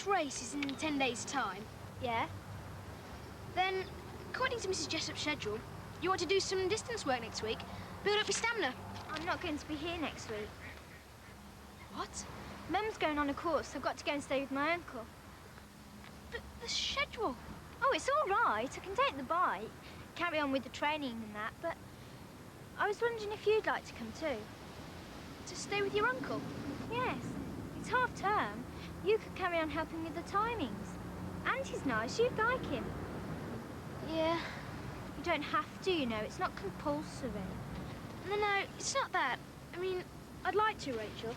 next race is in 10 days' time. Yeah? Then, according to Mrs. Jessup's schedule, you want to do some distance work next week. Build up your stamina. I'm not going to be here next week. What? Mum's going on a course. I've got to go and stay with my uncle. But the schedule... Oh, it's all right. I can take the bike, carry on with the training and that, but I was wondering if you'd like to come too. To stay with your uncle? Yes. It's half term. You could carry on helping with the timings. And he's nice. You'd like him. Yeah. You don't have to, you know. It's not compulsory. No, it's not that. I mean, I'd like to, Rachel.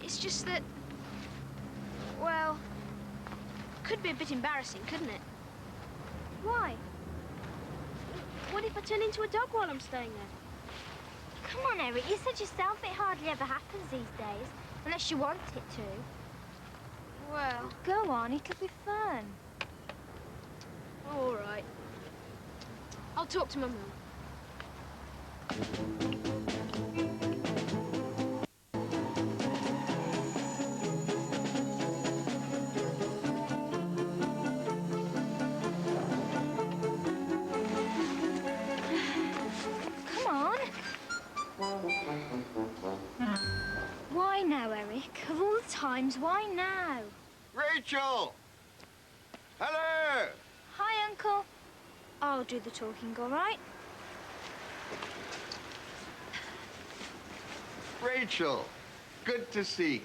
It's just that... Well... Could be a bit embarrassing, couldn't it? Why? What if I turn into a dog while I'm staying there? Come on, Eric. You said yourself it hardly ever happens these days, unless you want it to. Well... Go on, it'll be fun. All right. I'll talk to my mum. Why now, Eric? Of all the times, why now? Rachel! Hello! Hi, Uncle. I'll do the talking, all right? Rachel, good to see you.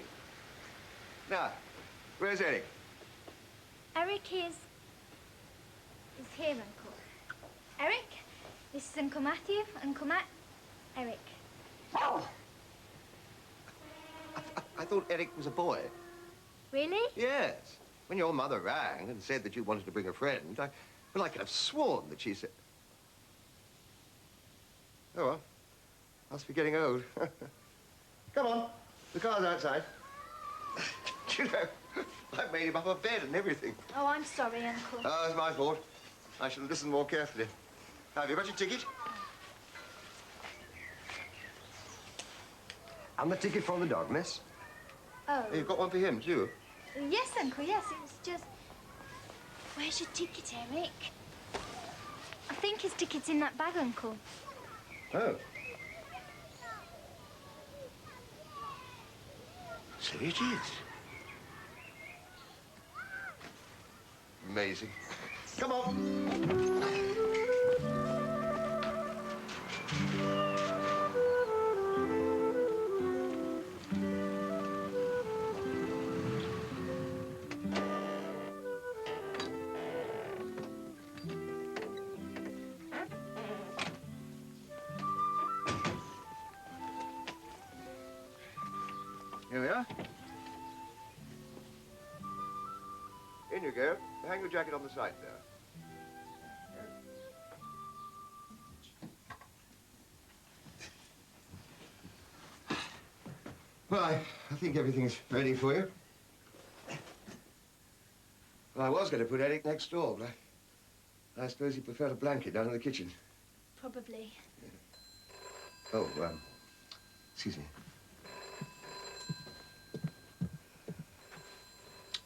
Now, where's Eric? Eric is here, Uncle. Eric, this is Uncle Matthew, Uncle Matt, Eric. I thought Eric was a boy. Really? Yes. When your mother rang and said that you wanted to bring a friend, I could have sworn that she said... Oh, well. Must be getting old. Come on. The car's outside. You know, I made him up a bed and everything. Oh, I'm sorry, Uncle. Oh, it's my fault. I should have listened more carefully. Have you got your ticket? And the ticket from the dog, miss. Oh. You've got one for him, too? Yes, Uncle, yes. It was just... Where's your ticket, Eric? I think his ticket's in that bag, Uncle. Oh. So it is. Amazing. Come on. Here we are. In you go. Hang your jacket on the side there. Well, I think everything's ready for you. Well, I was going to put Eric next door, but I suppose he preferred a blanket down in the kitchen. Probably. Yeah. Oh, excuse me.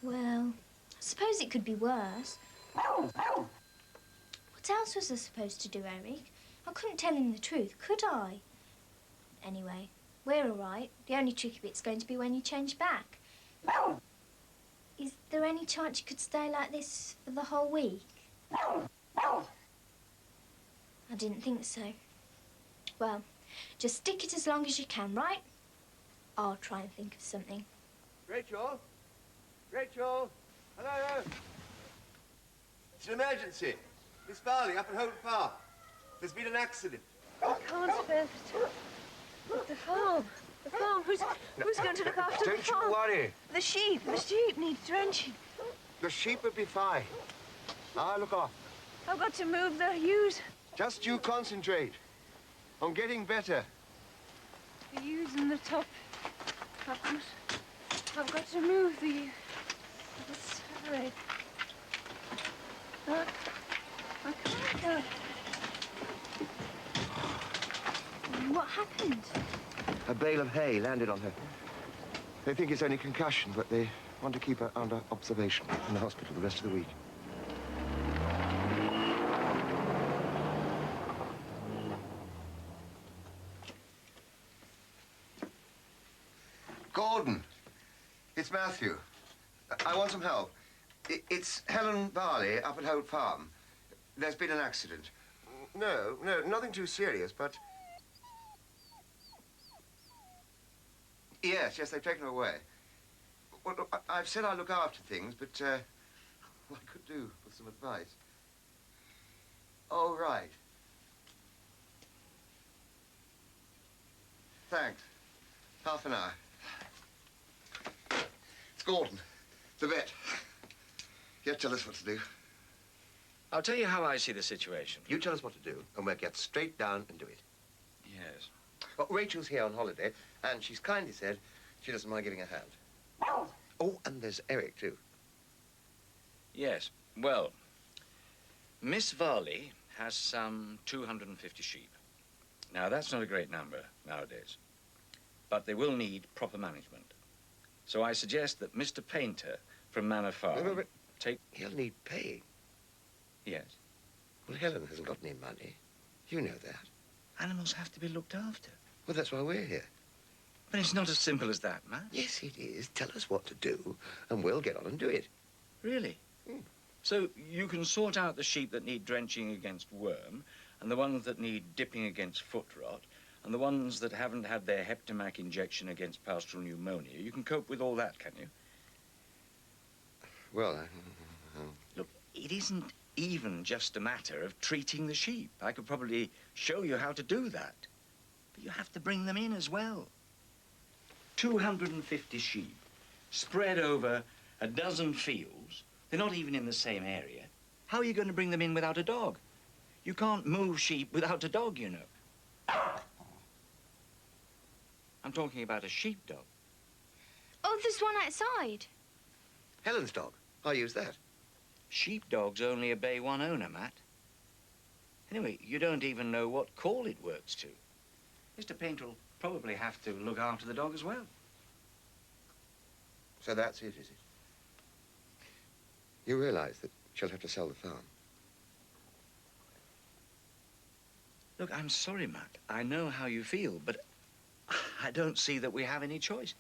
Well, I suppose it could be worse. What else was I supposed to do, Eric? I couldn't tell him the truth, could I? Anyway, we're all right. The only tricky bit's going to be when you change back. Is there any chance you could stay like this for the whole week? I didn't think so. Well, just stick it as long as you can, right? I'll try and think of something. Rachel? Rachel? Hello? It's an emergency. Miss Farley up at Holt Farm. There's been an accident. I can't spare the farm. The farm. Who's going to look after the farm? Don't you worry. The sheep. The sheep need drenching. The sheep will be fine. I'll look off. I've got to move the ewes. Just you concentrate on getting better. The ewes and the top. I've got to move the salad. I can't. What happened? A bale of hay landed on her. They think it's only concussion, but they want to keep her under observation in the hospital the rest of the week. Gordon, it's Matthew. I want some help. It's Helen Varley up at Holt Farm. There's been an accident. No, nothing too serious, but... Yes, they've taken her away. Well, look, I've said I'll look after things, but I could do with some advice. Oh, right. Thanks. Half an hour. It's Gordon, the vet. He'll tell us what to do. I'll tell you how I see the situation. You tell us what to do, and we'll get straight down and do it. Yes. Well, Rachel's here on holiday, and she's kindly said she doesn't mind giving a hand. Oh, and there's Eric, too. Yes. Well, Miss Varley has some 250 sheep. Now, that's not a great number nowadays, but they will need proper management. So I suggest that Mr. Painter from Manor Farm take... He'll need paying. Yes. Well, Helen hasn't got any money. You know that. Animals have to be looked after. Well, that's why we're here. But it's not as simple as that, Matt. Yes, it is. Tell us what to do, and we'll get on and do it. Really? Mm. So you can sort out the sheep that need drenching against worm, and the ones that need dipping against foot rot, and the ones that haven't had their Heptamac injection against pastoral pneumonia. You can cope with all that, can you? Well, Look, it isn't even just a matter of treating the sheep. I could probably show you how to do that. But you have to bring them in as well. 250 sheep spread over a dozen fields. They're not even in the same area. How are you going to bring them in without a dog? You can't move sheep without a dog, you know. I'm talking about a sheepdog. Oh, there's one outside. Helen's dog. I'll use that. Sheepdogs only obey one owner, Matt. Anyway, you don't even know what call it works to. Mr. Painter will probably have to look after the dog as well. So that's it, is it? You realize that she'll have to sell the farm? Look, I'm sorry, Matt. I know how you feel, but I don't see that we have any choice.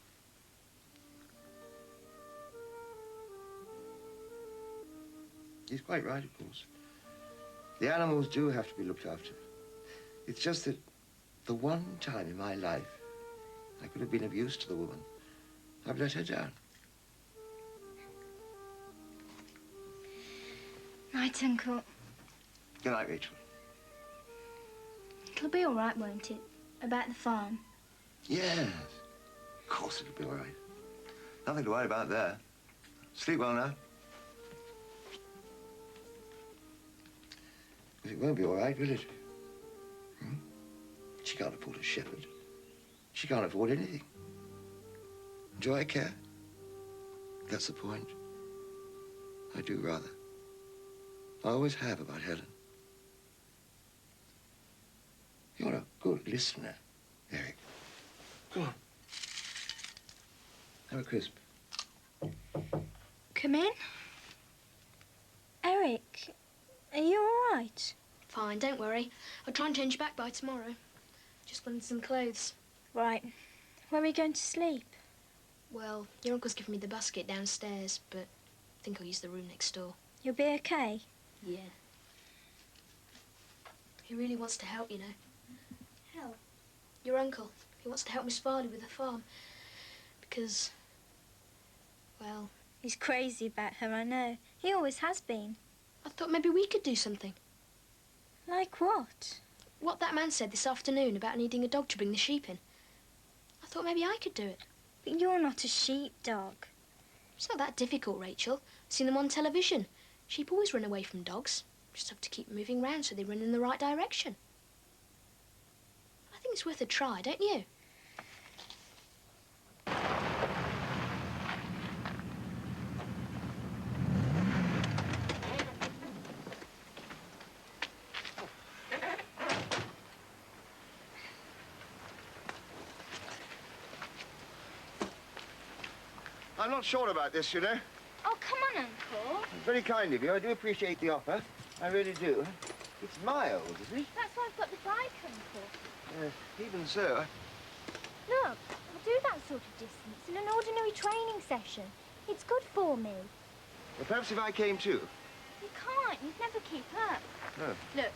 He's quite right, of course. The animals do have to be looked after. It's just that the one time in my life I could have been of use to the woman, I've let her down. Night, Uncle. Good night, Rachel. It'll be all right, won't it? About the farm. Yes. Of course it'll be all right. Nothing to worry about there. Sleep well now. But it won't be all right, will it? Hmm? She can't afford a shepherd. She can't afford anything. Do I care? That's the point. I do, rather. I always have about Helen. You're a good listener, Eric. Go on. Have a crisp. Come in. Eric, are you all right? Fine, don't worry. I'll try and change you back by tomorrow. Just wanted some clothes. Right. Where are we going to sleep? Well, your uncle's given me the basket downstairs, but I think I'll use the room next door. You'll be okay? Yeah. He really wants to help, you know. Help? Your uncle. He wants to help Miss Varley with the farm. Because, well... He's crazy about her, I know. He always has been. I thought maybe we could do something. Like what? What that man said this afternoon about needing a dog to bring the sheep in. I thought maybe I could do it. But you're not a sheepdog. It's not that difficult, Rachel. I've seen them on television. Sheep always run away from dogs. Just have to keep moving round so they run in the right direction. I think it's worth a try, don't you? I'm not sure about this, you know. Oh, come on, Uncle. Very kind of you. I do appreciate the offer. I really do. It's miles, isn't it? That's why I've got the bike, Uncle. Even so. Look, I'll do that sort of distance in an ordinary training session. It's good for me. Well, perhaps if I came too. You can't. You'd never keep up. No. Look,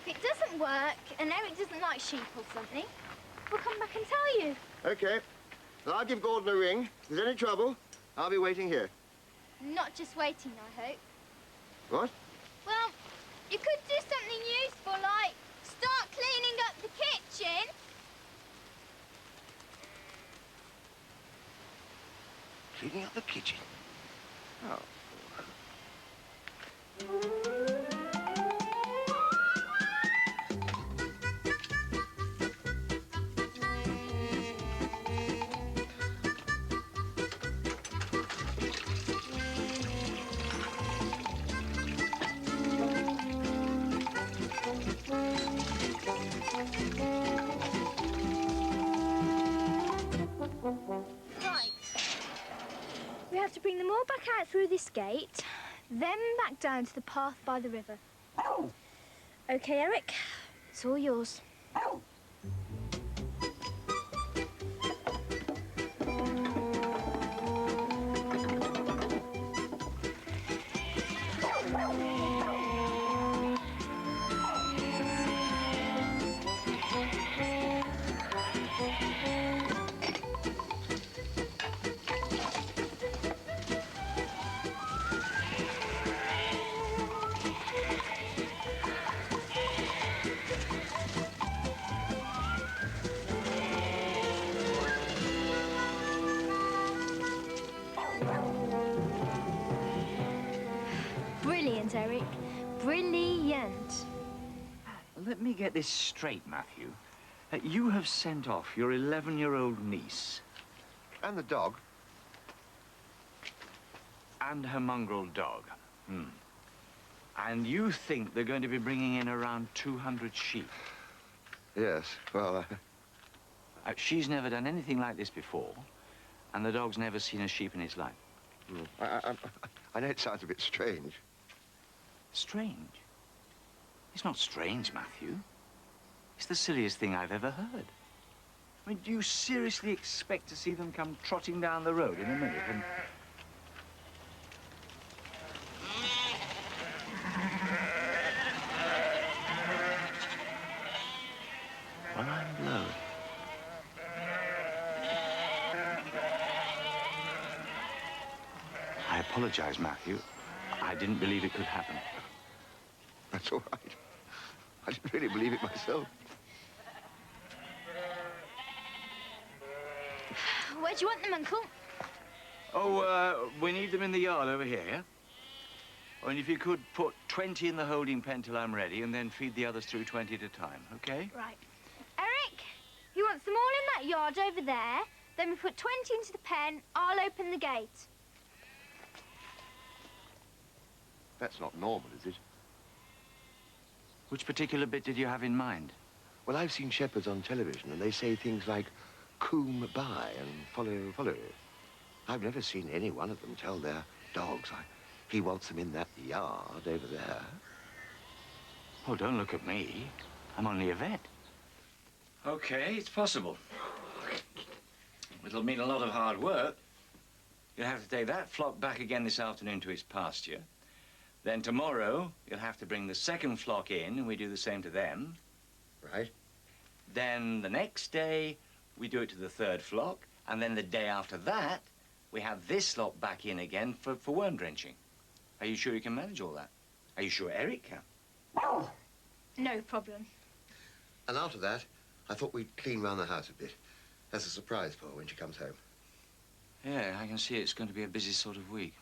if it doesn't work and Eric doesn't like sheep or something, we'll come back and tell you. Okay. Well, I'll give Gordon a ring. If there's any trouble, I'll be waiting here. Not just waiting, I hope. What? Well, you could do something useful, like start cleaning up the kitchen. Cleaning up the kitchen? Oh. Right. We have to bring them all back out through this gate, then back down to the path by the river. Okay, Eric, it's all yours. Brilliant, Eric. Brilliant. Let me get this straight, Matthew. You have sent off your 11-year-old niece And the dog. and her mongrel dog. And you think they're going to be bringing in around 200 sheep. Yes, well, She's never done anything like this before, and the dog's never seen a sheep in his life. I know it sounds a bit strange. Strange? It's not strange, Matthew. It's the silliest thing I've ever heard. I mean, do you seriously expect to see them come trotting down the road in a minute and... Well, I'm blowed. I apologize, Matthew. I didn't believe it could happen. That's all right. I didn't really believe it myself. Where do you want them, Uncle? Oh, we need them in the yard over here, yeah? And if you could put 20 in the holding pen till I'm ready, and then feed the others through 20 at a time, okay? Right. Eric, he wants them all in that yard over there. Then we put 20 into the pen. I'll open the gate. That's not normal, is it? Which particular bit did you have in mind? Well, I've seen shepherds on television, and they say things like, "Coom by" and "follow, follow." I've never seen any one of them tell their dogs he wants them in that yard over there. Oh, don't look at me. I'm only a vet. Okay, it's possible. It'll mean a lot of hard work. You'll have to take that flock back again this afternoon to its pasture. Then tomorrow, you'll have to bring the second flock in, and we do the same to them. Right. Then the next day, we do it to the third flock, and then the day after that, we have this lot back in again for worm drenching. Are you sure you can manage all that? Are you sure Eric can? No problem. And after that, I thought we'd clean round the house a bit, as a surprise for her when she comes home. Yeah, I can see it's going to be a busy sort of week.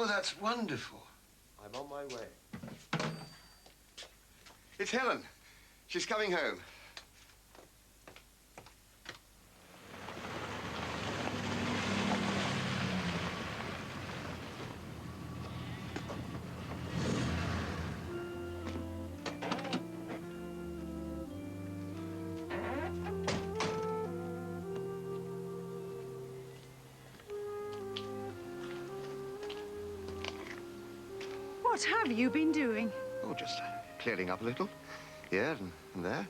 Oh, that's wonderful. I'm on my way. It's Helen. She's coming home. What have you been doing? Oh, just clearing up a little. Here and there.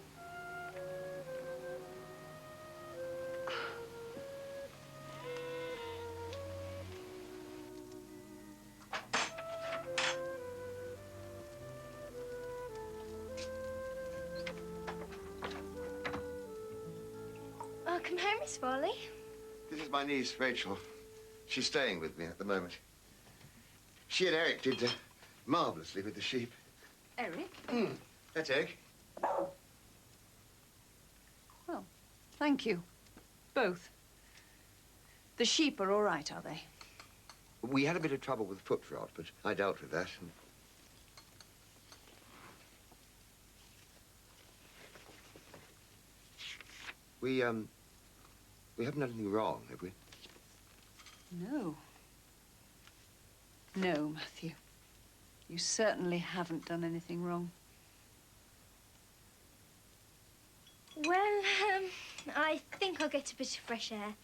Welcome home, Miss Farley. This is my niece, Rachel. She's staying with me at the moment. She and Eric did marvelously with the sheep. Eric? That's Eric. Well, thank you. Both. The sheep are all right, are they? We had a bit of trouble with foot rot, but I dealt with that. And... We haven't done anything wrong, have we? No. No, Matthew. You certainly haven't done anything wrong. Well, I think I'll get a bit of fresh air.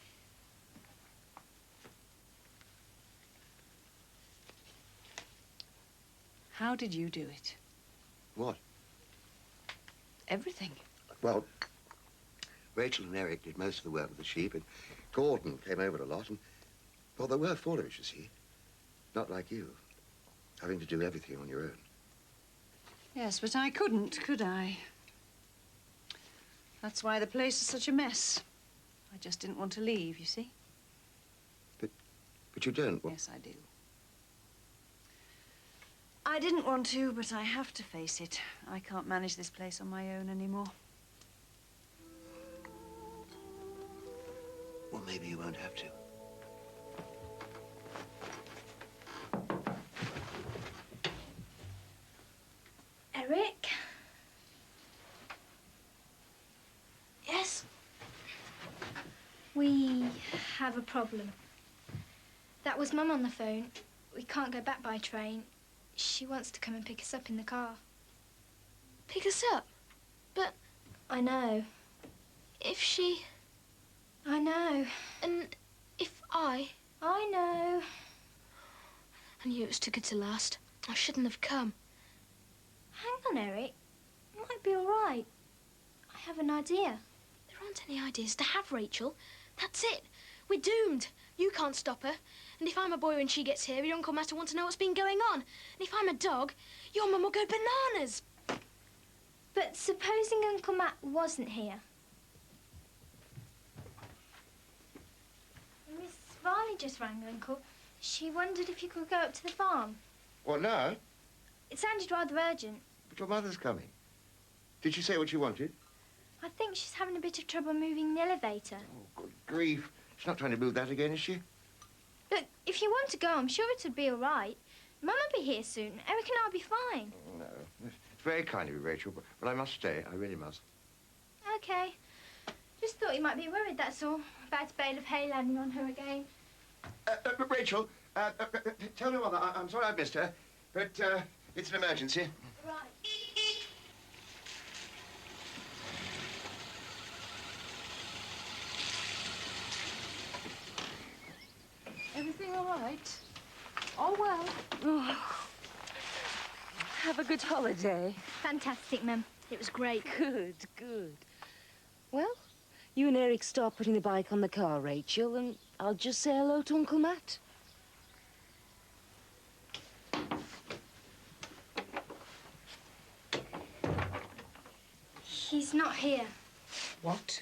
How did you do it? What? Everything. Well, Rachel and Eric did most of the work with the sheep, and Gordon came over a lot, and, well, they were full of it, you see. Not like you, having to do everything on your own. Yes, but I couldn't, could I? That's why the place is such a mess. I just didn't want to leave, you see? But you don't. Well, Yes, I do. I didn't want to, but I have to face it. I can't manage this place on my own anymore. well, maybe you won't have to. Eric? Yes? We have a problem. That was Mum on the phone. We can't go back by train. She wants to come and pick us up in the car. Pick us up? But I know. if she... I know. And if I... I know. I knew it was too good to last. I shouldn't have come. Hang on, Eric. It might be all right. I have an idea. There aren't any ideas to have, Rachel. That's it. We're doomed. You can't stop her. And if I'm a boy when she gets here, your Uncle Matt will want to know what's been going on. And if I'm a dog, your mum will go bananas. But supposing Uncle Matt wasn't here? Miss Varley just rang, Uncle. She wondered if you could go up to the farm. What, now? It sounded rather urgent. But your mother's coming. Did she say what you wanted? I think she's having a bit of trouble moving the elevator. Oh, good grief. She's not trying to move that again, is she? Look, if you want to go, I'm sure it'll be all right. Mum will be here soon. Eric and I'll be fine. Oh, no. It's very kind of you, Rachel, but I must stay. I really must. OK. Just thought you might be worried, that's all. About a bale of hay landing on her again. Rachel, tell your mother, I'm sorry I've missed her, but it's an emergency. Right. Everything all right? All well? Oh. Have a good holiday. Fantastic, Mum. It was great. Good, good. Well, you and Eric start putting the bike on the car, Rachel, and I'll just say hello to Uncle Matt. He's not here. What?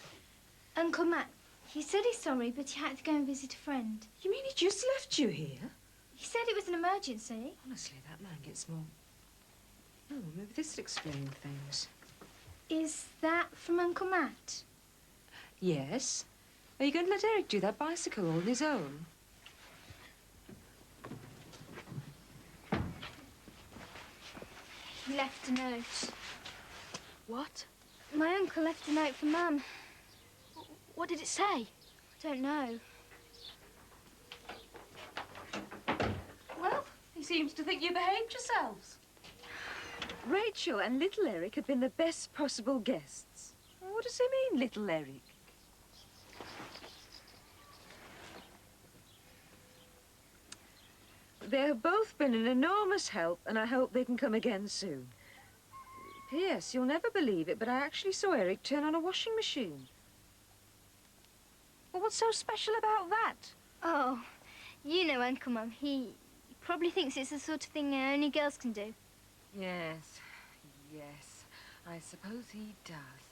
Uncle Matt, he said he's sorry, but he had to go and visit a friend. You mean he just left you here? He said it was an emergency. Honestly, that man gets more... Oh, maybe this'll explain things. Is that from Uncle Matt? Yes. Are you going to let Eric do that bicycle all on his own? He left a note. What? My uncle left a note for Mum. What did it say? I don't know. Well, he seems to think you behaved yourselves. Rachel and little Eric have been the best possible guests. What does he mean, little Eric? They have both been an enormous help, and I hope they can come again soon. P.S. You'll never believe it, but I actually saw Eric turn on a washing machine. Well, what's so special about that? Oh, you know Uncle Mum. He probably thinks it's the sort of thing only girls can do. Yes, yes, I suppose he does.